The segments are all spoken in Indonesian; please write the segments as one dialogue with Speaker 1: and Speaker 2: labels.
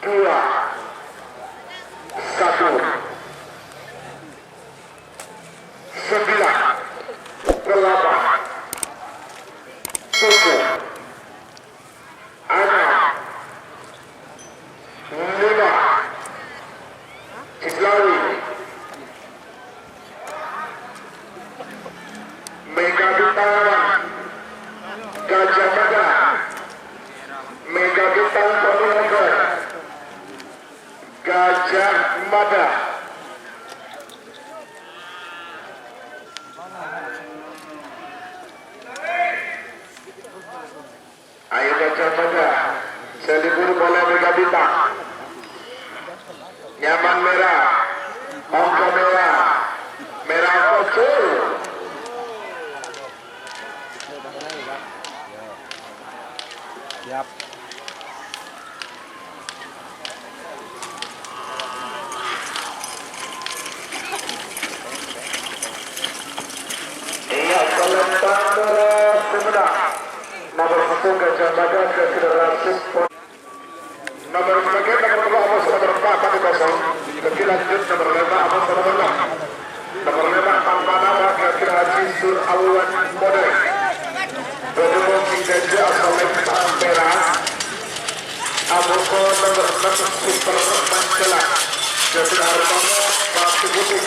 Speaker 1: dua, satu, 9, 8, 7, 6, 5, Islawi, Mega Bintang, Gajah Mada, Mega Bintang Ponorogo, Gajah Mada. Ayo Gajah Mada, saya diburu oleh Mega Bintang. Nyaman merah, ongko merah, merah kocur.
Speaker 2: Siap.
Speaker 1: Iya, Selatan Merah Sumedang. Nomor 1 Gajah Mada ke Federasi Sport. Nomor 2 nomor 2 Amos nomor 4 kami kosong. Kaki lanjut nomor 5 Amos nomor 6. Nomor 5 Tanpanara kaki Haji Sur Awan Model. Berdua Gajah Selatan Merah. Amoko nomor 6 Super Mancela. Jatuh Hartono Batu Putih.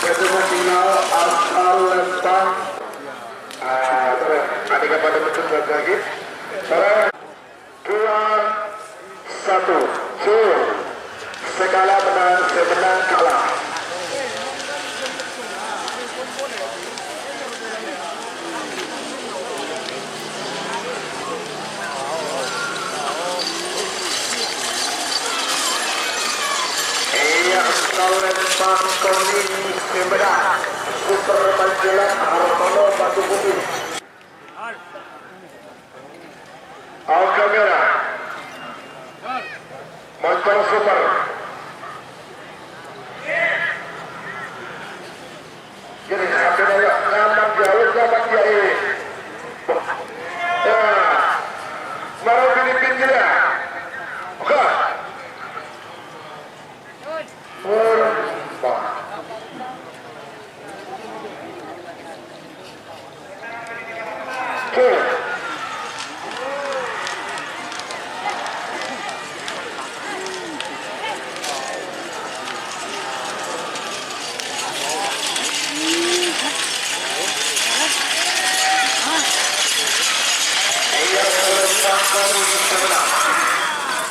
Speaker 1: Berdua final Asal Lentang. Adik pada betul lagi. 2, 1, segala menang, semenang kalah. Iya, Lentang Kuning Sumedang, Super Mancela Hartono Batu Putih. Angka merah Moncong Super. Jadi sampai nanya nyaman dia ini. Ya, baru Filipin dia. Oke.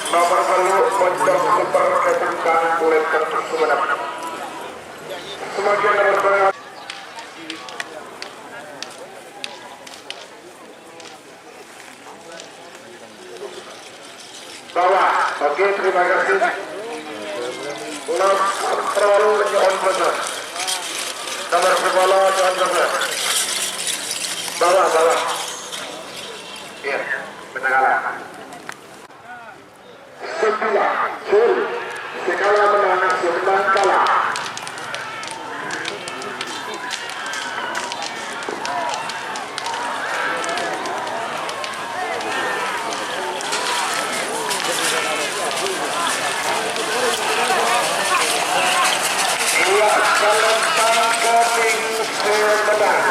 Speaker 1: Nomor 10 Moncong Super ketukan kulit kertas Sumedang. Semakin nomor berapa? Bawah. Oke, terima kasih. Ulas terlalu on benar. Nomor 10 on benar. Bawah. Iya, benar kalah. 9, segala menang, semenang kalah. Iya, Selatan Kuning Sumedang.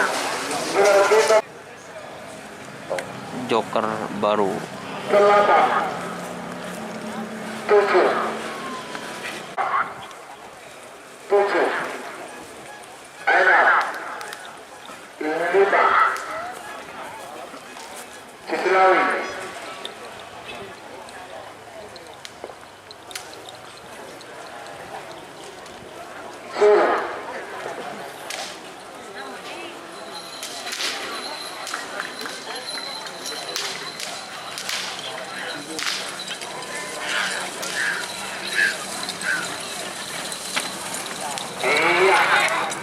Speaker 3: Joker baru.
Speaker 1: 8, 7, 6, 5, Cislawi, 10,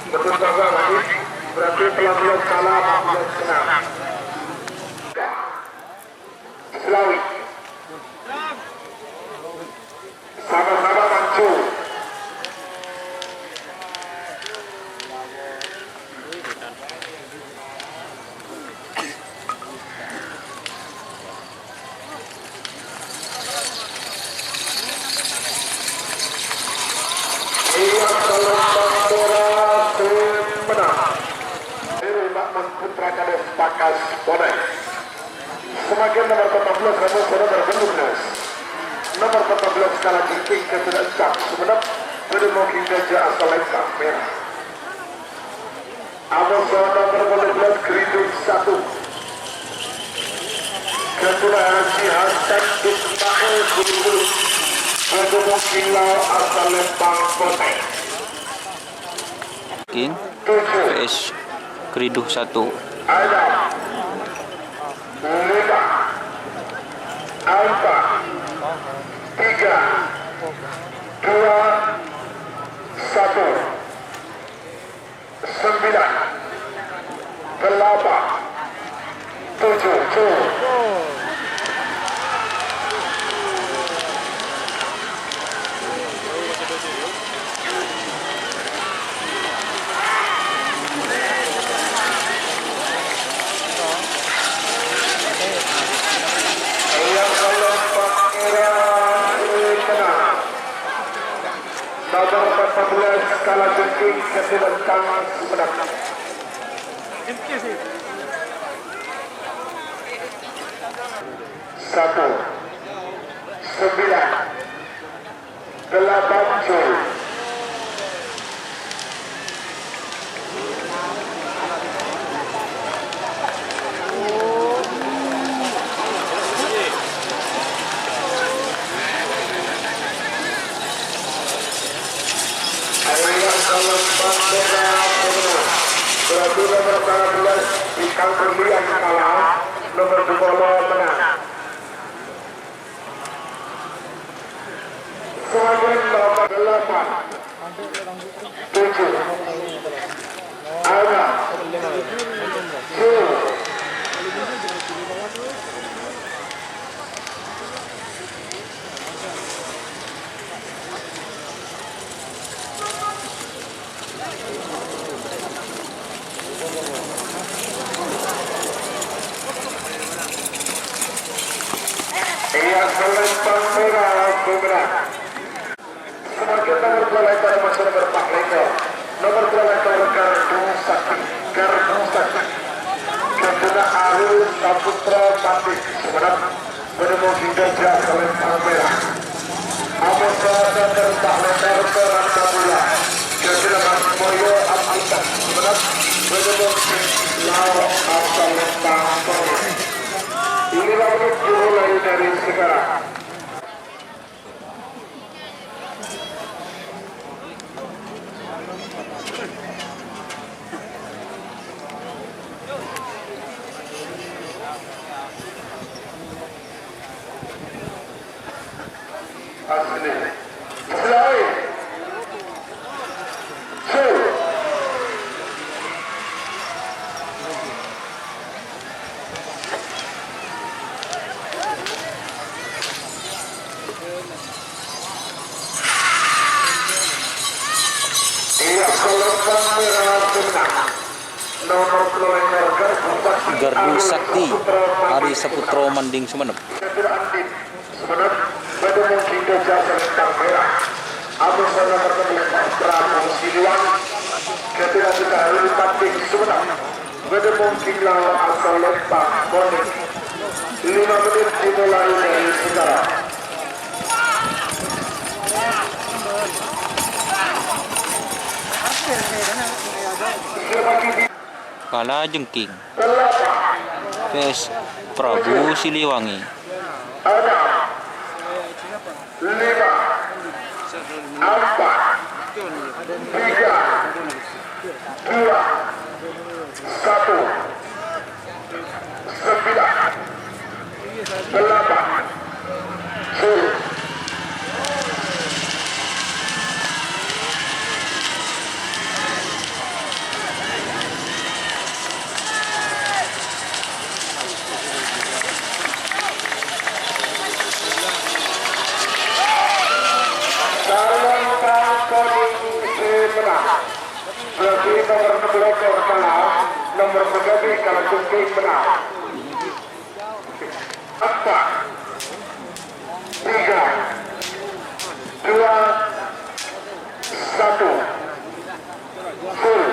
Speaker 1: betul juga berarti pelan-pelan kalah 14 kenal. Selawi sama-sama maju. Mekanis Pakas Bonek. Semakin nomor 14 kamu sudah berbentuknas. Nomor 14 skala jingking ke sudah cap sebenap berdemoking gajah asal lengkap merah. Abang nomor 15 Keridu 1. Ketua Haji Hasan Ismail Guru berdemoking lau asal lempang Bonek.
Speaker 3: King
Speaker 1: 7.
Speaker 3: PS Keriduh 1.
Speaker 1: Ada 5 Alfa 3 2 1 9 8 7 Nomor 14 skala jengking kesilentang Sumedang. Satu 9 8 Juli. Berarti nomor 12 Ikan Berlian kalah, nomor 20 menang. Selanjutnya nomor 8 7 Alga 10 Ia selempang merah bergerak. Semakin nomor 2 letter masih nomor 4 letter. Nomor 2 letter Gardu Sakti. Kedua Arul Saputra Pati. Sebenarnya menemukan gajah selempang merah. Amos letter 4 letter Peranda Mula. Kedua Mas Moyo Abdikat. Sebenarnya menemukan Lau Asal Lempang Merah. Inilah menit dimulai dari sekarang. Asli. Selain.
Speaker 3: Gardu Sakti Ari Saputro Manding Sumenep.
Speaker 1: Lima menit dimulai dari sekarang.
Speaker 3: Kala Jengking PS Prabu Siliwangi.
Speaker 1: 6 5 4 3 2 1 9 8 10. Berarti nomor 11 kalah, nomor 13 kalau jengking menang. 4 3 2 1 full.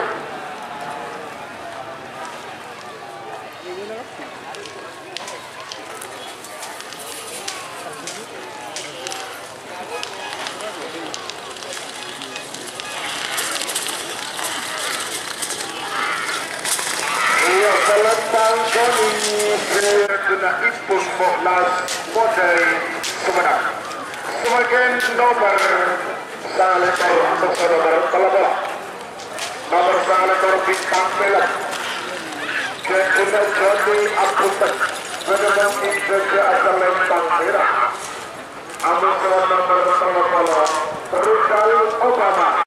Speaker 1: Selentang Joni Sirguna Ipun Mohlas Modai Sumedang. Semakin nomor Salekor untuk saudara Kalabala. Nomor Salekor Bintang Pelat. Jekuna Joni Aputan. Mengenang Indonesia asal Lempang Merah. Nomor Kalabala Rudal Obama.